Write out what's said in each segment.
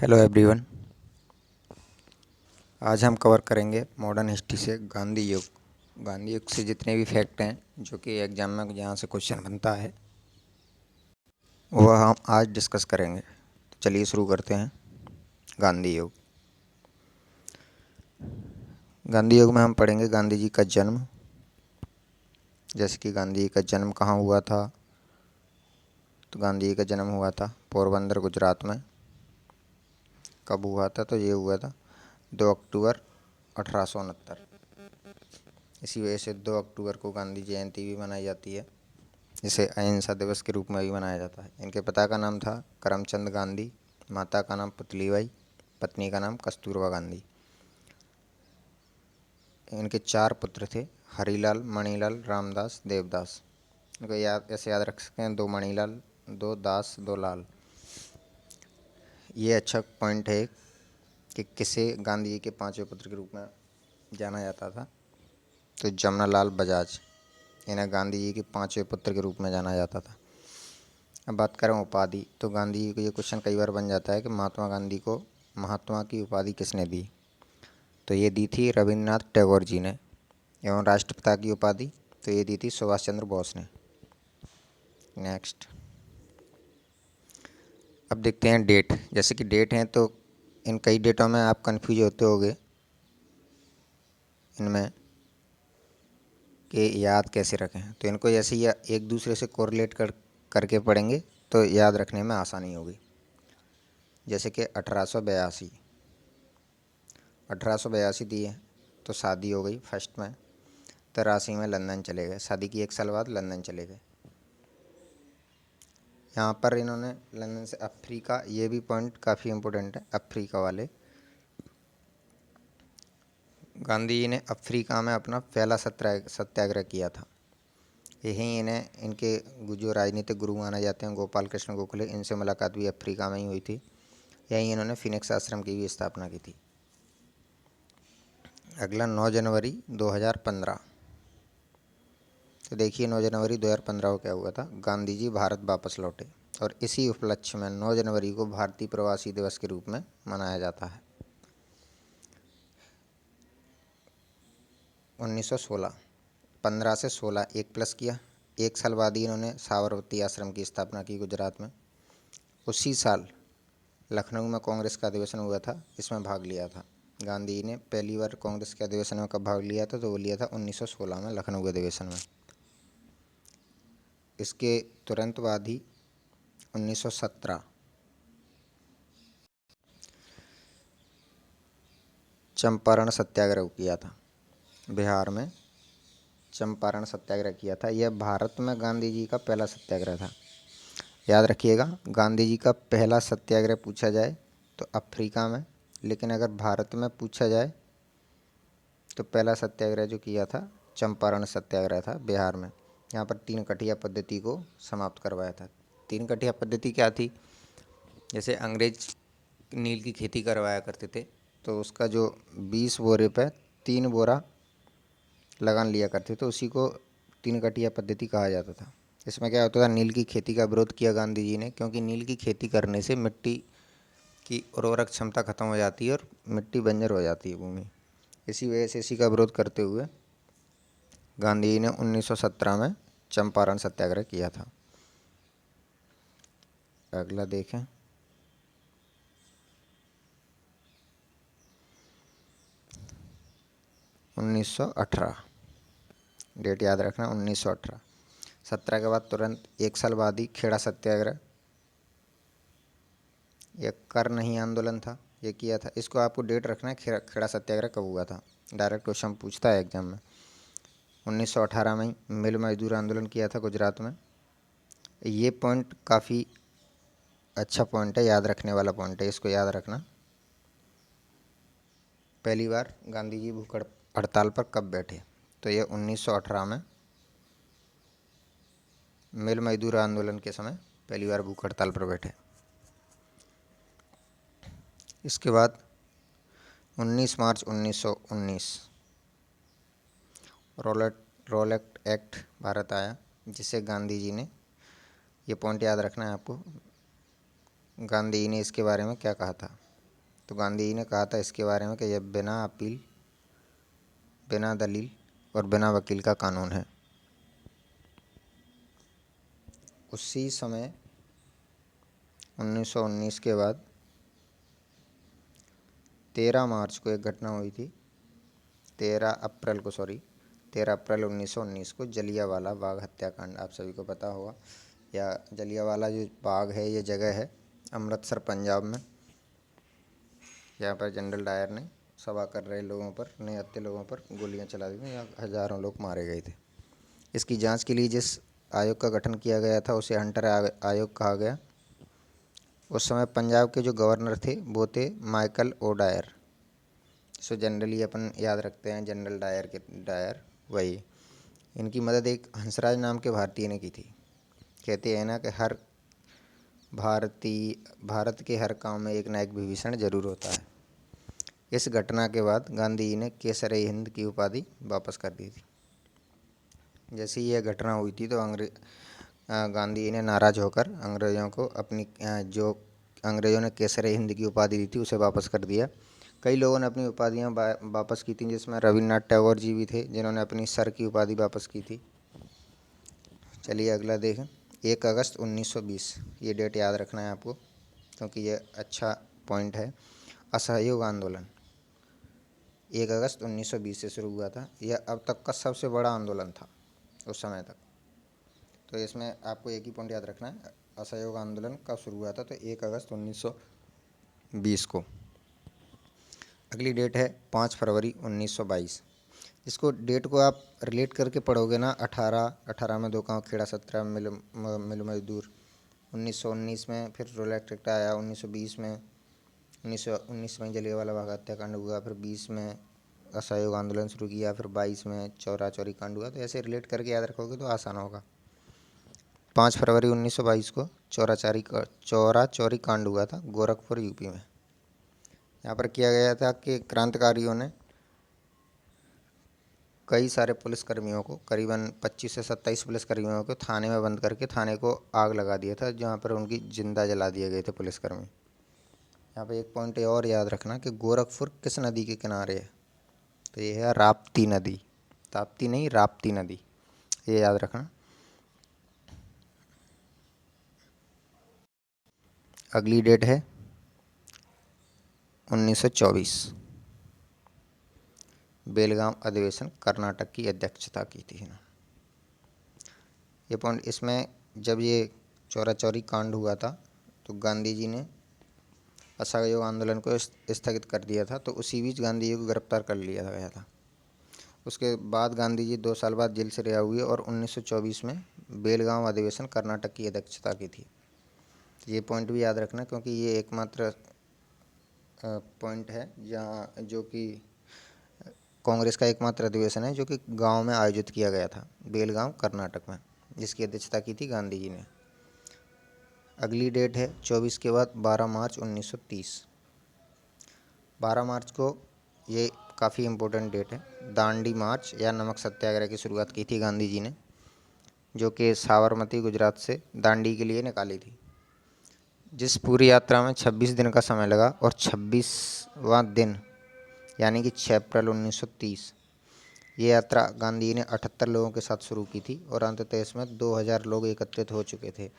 Hello everyone. आज हम cover करेंगे मॉडर्न हिस्ट्री से गांधी युग। गांधी युग से जितने भी फैक्ट हैं जो कि एग्जाम में जहाँ से क्वेश्चन बनता है वह हम आज डिस्कस करेंगे। तो चलिए शुरू करते हैं। गांधी युग। गांधी युग में हम पढ़ेंगे गांधी जी का जन्म, जैसे कि गांधी जी का जन्म कहाँ हुआ था। तो गांधी जी का जन्म हुआ था पोरबंदर गुजरात में। कब हुआ था? तो ये हुआ था 2 अक्टूबर 1869। इसी वजह से 2 अक्टूबर को गांधी जयंती भी मनाई जाती है, जिसे अहिंसा दिवस के रूप में भी मनाया जाता है। इनके पिता का नाम था करमचंद गांधी, माता का नाम पुतलीबाई, पत्नी का नाम कस्तूरबा गांधी। इनके 4 पुत्र थे, हरीलाल, मणिलाल, रामदास, देवदास। इनको ऐसे याद रख सकते हैं, 2 मणिलाल, 2 दास, 2 लाल। ये अच्छा पॉइंट है कि किसे गांधी जी के 5वें पुत्र के रूप में जाना जाता था। तो जमनालाल बजाज, इन्हें गांधी जी के 5वें पुत्र के रूप में जाना जाता था। अब बात करें उपाधि, तो गांधी जी को ये क्वेश्चन कई बार बन जाता है कि महात्मा गांधी को महात्मा की उपाधि किसने दी। तो ये दी थी रविंद्रनाथ टैगोर जी ने। एवं राष्ट्रपिता की उपाधि तो ये दी थी सुभाष चंद्र बोस ने। नेक्स्ट, अब देखते हैं डेट। जैसे कि डेट हैं तो इन कई डेटों में आप कंफ्यूज होते होंगे इनमें कि याद कैसे रखें। तो इनको जैसे ही एक दूसरे से कोरिलेट करके पढ़ेंगे तो याद रखने में आसानी होगी। जैसे कि 1882, 1882 दी है तो शादी हो गई फर्स्ट में। 83 में लंदन चले गए, शादी की 1 साल बाद लंदन चले गए। यहाँ पर इन्होंने लंदन से अफ्रीका, ये भी पॉइंट काफ़ी इम्पोर्टेंट है, अफ्रीका वाले। गांधी जी ने अफ्रीका में अपना पहला सत्याग्रह किया था। यहीं इन्हें इनके जो राजनीतिक गुरु माने जाते हैं गोपाल कृष्ण गोखले, इनसे मुलाकात भी अफ्रीका में ही हुई थी। यहीं इन्होंने फिनिक्स आश्रम की भी स्थापना की थी। अगला 9 जनवरी 2015। तो देखिए 9 जनवरी 2015 को क्या हुआ था। गांधी जी भारत वापस लौटे और इसी उपलक्ष्य में 9 जनवरी को भारतीय प्रवासी दिवस के रूप में मनाया जाता है। 1916, 15 से 16 1 प्लस किया। 1 साल बाद ही इन्होंने साबरमती आश्रम की स्थापना की गुजरात में। उसी साल लखनऊ में कांग्रेस का अधिवेशन हुआ था, इसमें भाग लिया था। गांधी जी ने पहली बार कांग्रेस के अधिवेशन में कब भाग लिया था? तो वो लिया था 1916 में लखनऊ के अधिवेशन में। इसके तुरंत बाद ही 1917 चंपारण सत्याग्रह किया था। बिहार में चंपारण सत्याग्रह किया था। यह भारत में गांधी जी का पहला सत्याग्रह था। याद रखिएगा, गांधी जी का पहला सत्याग्रह पूछा जाए तो अफ्रीका में, लेकिन अगर भारत में पूछा जाए तो पहला सत्याग्रह जो किया था चंपारण सत्याग्रह था बिहार में। यहाँ पर 3 कठिया पद्धति को समाप्त करवाया था। 3 कठिया पद्धति क्या थी? जैसे अंग्रेज नील की खेती करवाया करते थे, तो उसका जो 20 बोरे पे 3 बोरा लगान लिया करते थे, उसी को 3 कटिया पद्धति कहा जाता था। इसमें क्या होता था, नील की खेती का विरोध किया गांधी जी ने, क्योंकि नील की खेती करने से मिट्टी की उर्वरक क्षमता खत्म हो जाती है और मिट्टी बंजर हो जाती है भूमि। इसी वजह से इसी का विरोध करते हुए गांधी जी ने 1917 में चंपारण सत्याग्रह किया था। अगला देखें, उन्नीस सौ 18 डेट याद रखना, 1918। 17 के बाद तुरंत 1 साल बाद ही खेड़ा सत्याग्रह, यह कर नहीं आंदोलन था, ये किया था। इसको आपको डेट रखना है, खेड़ा सत्याग्रह कब हुआ था, डायरेक्ट क्वेश्चन पूछता है एग्जाम में। 1918 में ही मिल मजदूर आंदोलन किया था गुजरात में। ये पॉइंट काफ़ी अच्छा पॉइंट है, याद रखने वाला पॉइंट है, इसको याद रखना। पहली बार गांधी जी भूख हड़ताल पर कब बैठे? तो ये 1918 में मिल मजदूर आंदोलन के समय पहली बार भूख हड़ताल पर बैठे। इसके बाद 19 मार्च 1919 रोलेट एक्ट भारत आया, जिसे गांधी जी ने, ये पॉइंट याद रखना है आपको, गांधी जी ने इसके बारे में क्या कहा था। तो गांधी जी ने कहा था इसके बारे में कि यह बिना अपील, बिना दलील और बिना वकील का कानून है। उसी समय 1919 के बाद 13 मार्च को एक घटना हुई थी, 13 अप्रैल 1919 को जलियांवाला बाग हत्याकांड। आप सभी को पता होगा, या जलियांवाला जो बाग है ये जगह है अमृतसर पंजाब में। यहाँ पर जनरल डायर ने सभा कर रहे लोगों पर, निहत्थे लोगों पर गोलियां चला दी थी, यहाँ हज़ारों लोग मारे गए थे। इसकी जांच के लिए जिस आयोग का गठन किया गया था उसे हंटर आयोग कहा गया। उस समय पंजाब के जो गवर्नर थे वो थे Michael O Dwyer. So generally अपन याद रखते हैं जनरल डायर वही। इनकी मदद एक हंसराज नाम के भारतीय ने की थी। कहते हैं ना कि भारत के हर काम में एक ना एक विभीषण जरूर होता है। इस घटना के बाद गांधी जी ने केसर-ए-हिंद की उपाधि वापस कर दी थी। जैसे यह घटना हुई थी तो गांधी जी ने नाराज होकर अंग्रेज़ों को जो अंग्रेज़ों ने केसर-ए-हिंद की उपाधि दी थी उसे वापस कर दिया। कई लोगों ने अपनी उपाधियां वापस की थी, जिसमें रविन्द्रनाथ टैगोर जी भी थे जिन्होंने अपनी सर की उपाधि वापस की थी। चलिए अगला देखें, 1 अगस्त 1920। ये डेट याद रखना है आपको क्योंकि ये अच्छा पॉइंट है। असहयोग आंदोलन 1 अगस्त 1920 से शुरू हुआ था। यह अब तक का सबसे बड़ा आंदोलन था उस समय तक। तो इसमें आपको एक ही पॉइंट याद रखना है, असहयोग आंदोलन कब शुरू हुआ था, तो 1 अगस्त 1920 को। अगली डेट है 5 फरवरी 1922। इसको डेट को आप रिलेट करके पढ़ोगे ना, 18 में दो गाँव खेड़ा, 17 में मिल मजदूर, 1919 में फिर रोलेट एक्ट आया, 1920 में, 1919 में जलियांवाला बाग हत्याकांड हुआ, फिर 20 में असहयोग आंदोलन शुरू किया, फिर 22 में चौरा चौरी कांड हुआ। तो ऐसे रिलेट करके याद रखोगे तो आसान होगा। 5 फरवरी 1922 को चौरा चौरी कांड हुआ था गोरखपुर यूपी में। यहाँ पर किया गया था कि क्रांतिकारियों ने कई सारे पुलिसकर्मियों को, करीबन 25 से 27 पुलिसकर्मियों को थाने में बंद करके थाने को आग लगा दिया था, जहाँ पर उनकी जिंदा जला दिए गए थे पुलिसकर्मी। यहाँ पे एक पॉइंट और याद रखना कि गोरखपुर किस नदी के किनारे है, तो ये है राप्ती नदी। ताप्ती नहीं, राप्ती नदी, ये याद रखना। अगली डेट है 1924। बेलगाम अधिवेशन कर्नाटक की अध्यक्षता की थी। ये पॉइंट इसमें, जब ये चौरा चौरी कांड हुआ था तो गांधी जी ने असहयोग आंदोलन को स्थगित कर दिया था, तो उसी बीच गांधी जी को गिरफ्तार कर लिया गया था। उसके बाद गांधी जी 2 साल बाद जेल से रिहा हुए और 1924 में बेलगाम अधिवेशन कर्नाटक की अध्यक्षता की थी। ये पॉइंट भी याद रखना क्योंकि ये एकमात्र पॉइंट है जहाँ जो कि कांग्रेस का एकमात्र अधिवेशन है जो कि गांव में आयोजित किया गया था, बेलगाम कर्नाटक में, जिसकी अध्यक्षता की थी गांधी जी ने। अगली डेट है 24 के बाद 12 मार्च 1930। 12 मार्च को, ये काफ़ी इम्पोर्टेंट डेट है, दांडी मार्च या नमक सत्याग्रह की शुरुआत की थी गांधी जी ने, जो कि साबरमती गुजरात से दांडी के लिए निकाली थी। जिस पूरी यात्रा में 26 दिन का समय लगा और 26वां दिन यानी कि 6 अप्रैल 1930, ये यात्रा गांधी जी ने 78 लोगों के साथ शुरू की थी और अंततः इसमें 2000 लोग एकत्रित हो चुके थे।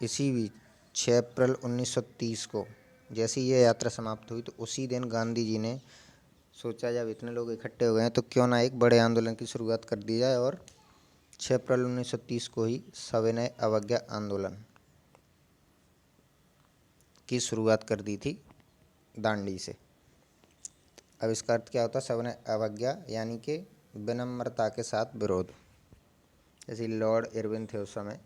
इसी बीच 6 अप्रैल 1930 को जैसे ये यात्रा समाप्त हुई तो उसी दिन गांधी जी ने सोचा जब इतने लोग इकट्ठे हो गए हैं तो क्यों ना एक बड़े आंदोलन की शुरुआत कर दी जाए, और 6 अप्रैल 1930 को ही सविनय अवज्ञा आंदोलन की शुरुआत कर दी थी दांडी से। अब इसका अर्थ क्या होता है, सविनय अवज्ञा यानी कि विनम्रता के साथ विरोध। जैसे लॉर्ड इरविन थे उस समय,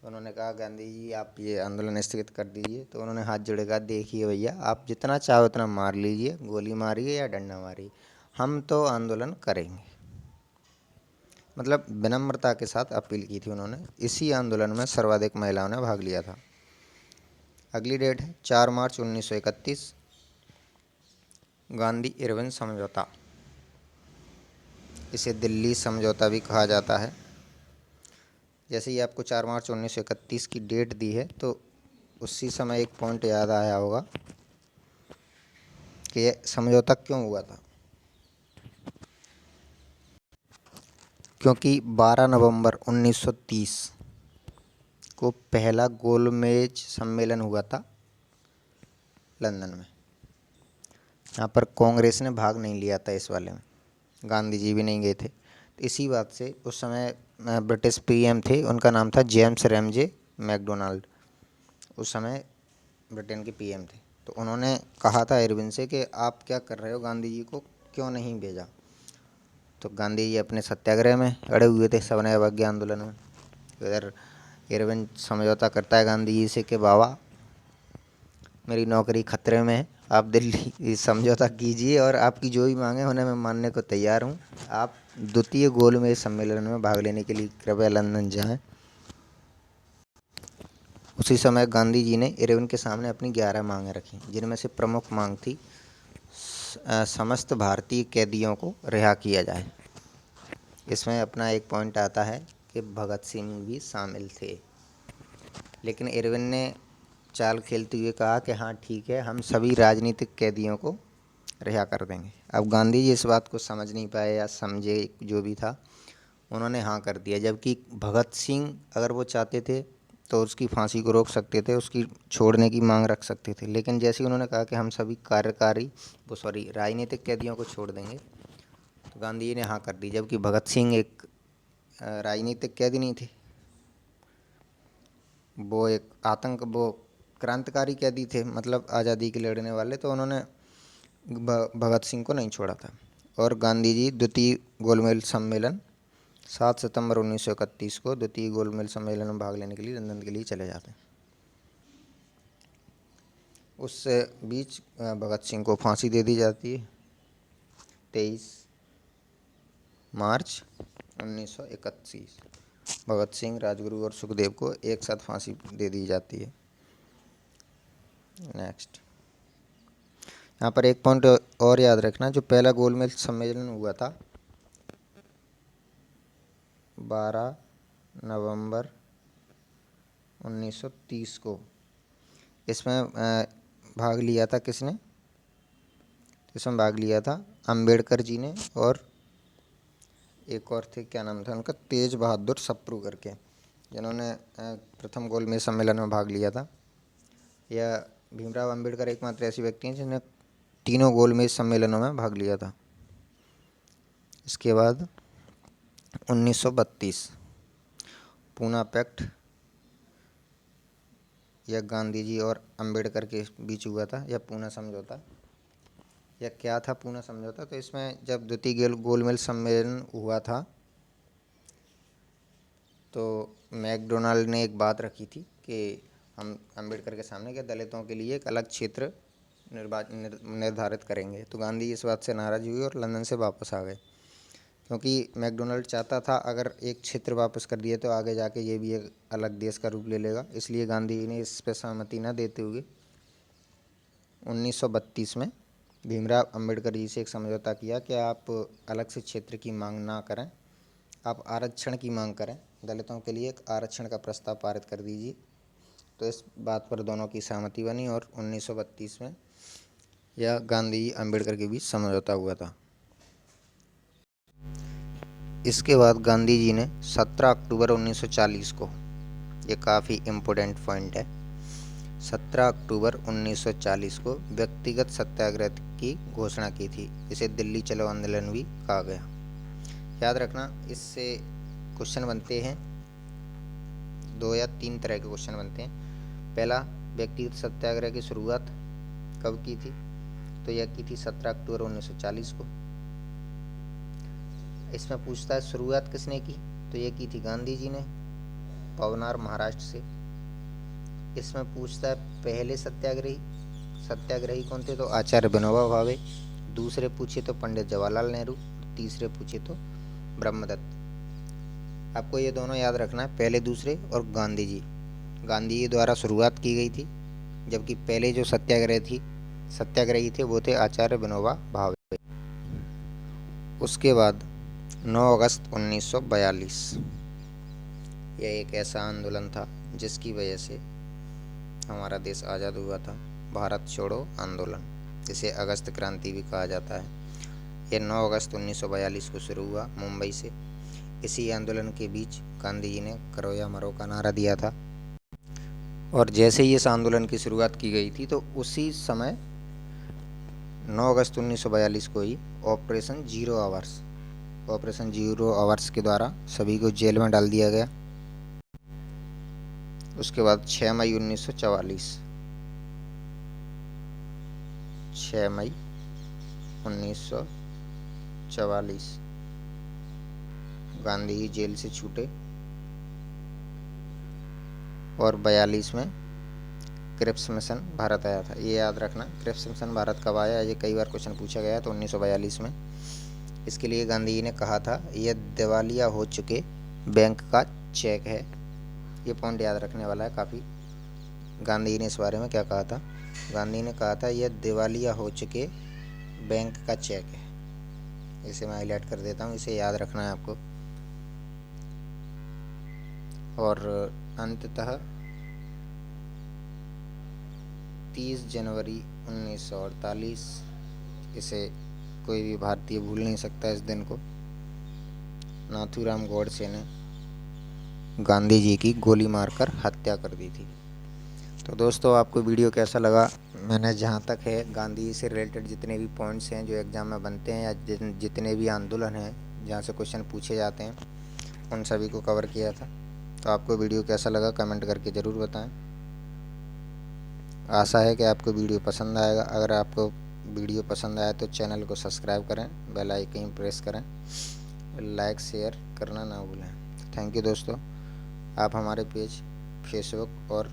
तो उन्होंने कहा गांधी जी आप ये आंदोलन स्थगित कर दीजिए, तो उन्होंने हाथ जोड़े कहा देखिए भैया, आप जितना चाहो उतना मार लीजिए, गोली मारिए या डंडा मारिए, हम तो आंदोलन करेंगे। मतलब विनम्रता के साथ अपील की थी उन्होंने। इसी आंदोलन में सर्वाधिक महिलाओं ने भाग लिया था। अगली डेट है 4 मार्च 1931, गांधी इरविन समझौता। इसे दिल्ली समझौता भी कहा जाता है। जैसे ही आपको 4 मार्च 1931 की डेट दी है तो उसी समय एक पॉइंट याद आया होगा कि ये समझौता क्यों हुआ था। क्योंकि 12 नवंबर 1930 को पहला गोलमेज सम्मेलन हुआ था लंदन में। यहाँ पर कांग्रेस ने भाग नहीं लिया था इस वाले में, गांधी जी भी नहीं गए थे। तो इसी बात से उस समय ब्रिटिश पीएम थे, उनका नाम था जेम्स रैमजे मैकडोनाल्ड। उस समय ब्रिटेन के पीएम थे। तो उन्होंने कहा था इरविन से कि आप क्या कर रहे हो, गांधी जी को क्यों नहीं भेजा। तो गांधी जी अपने सत्याग्रह में अड़े हुए थे, सविनय अवज्ञा आंदोलन में। इधर इरविन समझौता करता है गांधी जी से कि बाबा मेरी नौकरी खतरे में है, आप दिल्ली समझौता कीजिए और आपकी जो भी मांगे उन्हें मैं मानने को तैयार हूँ। आप द्वितीय गोलमेज सम्मेलन में भाग लेने के लिए कृपया लंदन जाएं। उसी समय गांधी जी ने इरविन के सामने अपनी 11 मांगें रखी, जिनमें से प्रमुख मांग थी समस्त भारतीय कैदियों को रिहा किया जाए। इसमें अपना एक पॉइंट आता है कि भगत सिंह भी शामिल थे, लेकिन इरविन ने चाल खेलते हुए कहा कि हाँ ठीक है, हम सभी राजनीतिक कैदियों को रिहा कर देंगे। अब गांधी जी इस बात को समझ नहीं पाए या समझे जो भी था, उन्होंने हाँ कर दिया। जबकि भगत सिंह अगर वो चाहते थे तो उसकी फांसी को रोक सकते थे, उसकी छोड़ने की मांग रख सकते थे। लेकिन जैसे ही उन्होंने कहा कि हम सभी राजनीतिक कैदियों को छोड़ देंगे, तो गांधी जी ने हाँ कर दी। जबकि भगत सिंह एक राजनीतिक कैदी नहीं थे, वो एक वो क्रांतिकारी कैदी थे, मतलब आज़ादी के लड़ने वाले। तो उन्होंने भगत सिंह को नहीं छोड़ा था। और गांधी जी द्वितीय गोलमेज सम्मेलन 7 सितंबर 1931 को द्वितीय गोलमेज सम्मेलन में भाग लेने के लिए लंदन के लिए चले जाते हैं। उस बीच भगत सिंह को फांसी दे दी जाती है 23 मार्च 1931। भगत सिंह, राजगुरु और सुखदेव को एक साथ फांसी दे दी जाती है। नेक्स्ट, यहाँ पर एक पॉइंट और याद रखना, जो पहला गोलमेज सम्मेलन हुआ था 12 नवंबर 1930 को, इसमें भाग लिया था किसने? इसमें भाग लिया था अंबेडकर जी ने, और एक और थे, क्या नाम था उनका, तेज बहादुर सप्रू करके, जिन्होंने प्रथम गोलमेज सम्मेलन में भाग लिया था। यह भीमराव अंबेडकर एकमात्र ऐसी व्यक्ति हैं जिन्होंने तीनों गोलमेज सम्मेलनों में भाग लिया था। इसके बाद 1932 पूना पैक्ट, यह गांधी जी और अंबेडकर के बीच हुआ था। यह पूना समझौता, यह क्या था पूना समझौता? तो इसमें जब द्वितीय गोलमेज सम्मेलन हुआ था तो मैकडोनाल्ड ने एक बात रखी थी कि हम अंबेडकर के सामने के दलितों के लिए एक अलग क्षेत्र निर्धारित करेंगे। तो गांधी इस बात से नाराज़ हुए और लंदन से वापस आ गए, क्योंकि मैकडोनाल्ड चाहता था अगर एक क्षेत्र वापस कर दिए तो आगे जाके ये भी एक अलग देश का रूप ले लेगा। इसलिए गांधी जी ने इस पर सहमति न देते हुए 1932 में भीमराव अंबेडकर जी से एक समझौता किया कि आप अलग से क्षेत्र की मांग ना करें, आप आरक्षण की मांग करें, दलितों के लिए एक आरक्षण का प्रस्ताव पारित कर दीजिए। तो इस बात पर दोनों की सहमति बनी और 1932 में यह गांधी अंबेडकर के बीच समझौता हुआ था। इसके बाद गांधी जी ने 17 अक्टूबर 1940 को, ये काफ़ी इम्पोर्टेंट पॉइंट है, 17 अक्टूबर 1940 को व्यक्तिगत सत्याग्रह की घोषणा की थी। इसे दिल्ली चलो आंदोलन भी कहा गया। याद रखना, इससे क्वेश्चन बनते हैं, 2 या 3 तरह के क्वेश्चन बनते हैं। पहला, व्यक्तिगत सत्याग्रह की शुरुआत कब की थी? तो यह की थी 17 अक्टूबर 1940 को। इसमें पूछता है शुरुआत किसने की? तो यह की थी गांधी जी ने, पवनार महाराष्ट्र से। इसमें पूछता है पहले सत्याग्रही कौन थे? तो आचार्य विनोबा भावे। दूसरे पूछे तो पंडित जवाहरलाल नेहरू। तीसरे पूछे तो ब्रह्मदत्त। आपको ये दोनों याद रखना है, पहले दूसरे और गांधी जी द्वारा शुरुआत की गई थी, जबकि पहले जो सत्याग्रही थे वो थे आचार्य विनोबा भावे। उसके बाद 9 अगस्त 1942, यह एक ऐसा आंदोलन था जिसकी वजह से हमारा देश आज़ाद हुआ था। भारत छोड़ो आंदोलन, इसे अगस्त क्रांति भी कहा जाता है। यह 9 अगस्त 1942 को शुरू हुआ मुंबई से। इसी आंदोलन के बीच गांधी जी ने करो या मरो का नारा दिया था। और जैसे ही इस आंदोलन की शुरुआत की गई थी तो उसी समय 9 अगस्त 1942 को ही ऑपरेशन जीरो आवर्स के द्वारा सभी को जेल में डाल दिया गया। उसके बाद 6 मई 1944 गांधी जी जेल से छूटे और 42 में क्रिप्स मिशन भारत आया था। ये याद रखना, क्रिप्स मिशन भारत कब आया, ये कई बार क्वेश्चन पूछा गया। तो 1942 में। इसके लिए गांधी जी ने कहा था यह दिवालिया हो चुके बैंक का चेक है। ये पॉइंट याद रखने वाला है काफ़ी। गांधी जी ने इस बारे में क्या कहा था? गांधी जी ने कहा था यह दिवालिया हो चुके बैंक का चेक है। इसे मैं हाईलाइट कर देता हूँ, इसे याद रखना है आपको। और अंततः 30 जनवरी 1948, इसे कोई भी भारतीय भूल नहीं सकता इस दिन को, नाथूराम गोडसे ने गांधी जी की गोली मारकर हत्या कर दी थी। तो दोस्तों, आपको वीडियो कैसा लगा? मैंने जहाँ तक है गांधी जी से रिलेटेड जितने भी पॉइंट्स हैं जो एग्ज़ाम में बनते हैं या जितने भी आंदोलन हैं जहाँ से क्वेश्चन पूछे जाते हैं, उन सभी को कवर किया था। तो आपको वीडियो कैसा लगा कमेंट करके ज़रूर बताएं। आशा है कि आपको वीडियो पसंद आएगा। अगर आपको वीडियो पसंद आया तो चैनल को सब्सक्राइब करें, बेल आइकन प्रेस करें, लाइक शेयर करना ना भूलें। थैंक यू दोस्तों। आप हमारे पेज फेसबुक और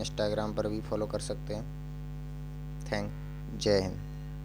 इंस्टाग्राम पर भी फॉलो कर सकते हैं। जय हिंद।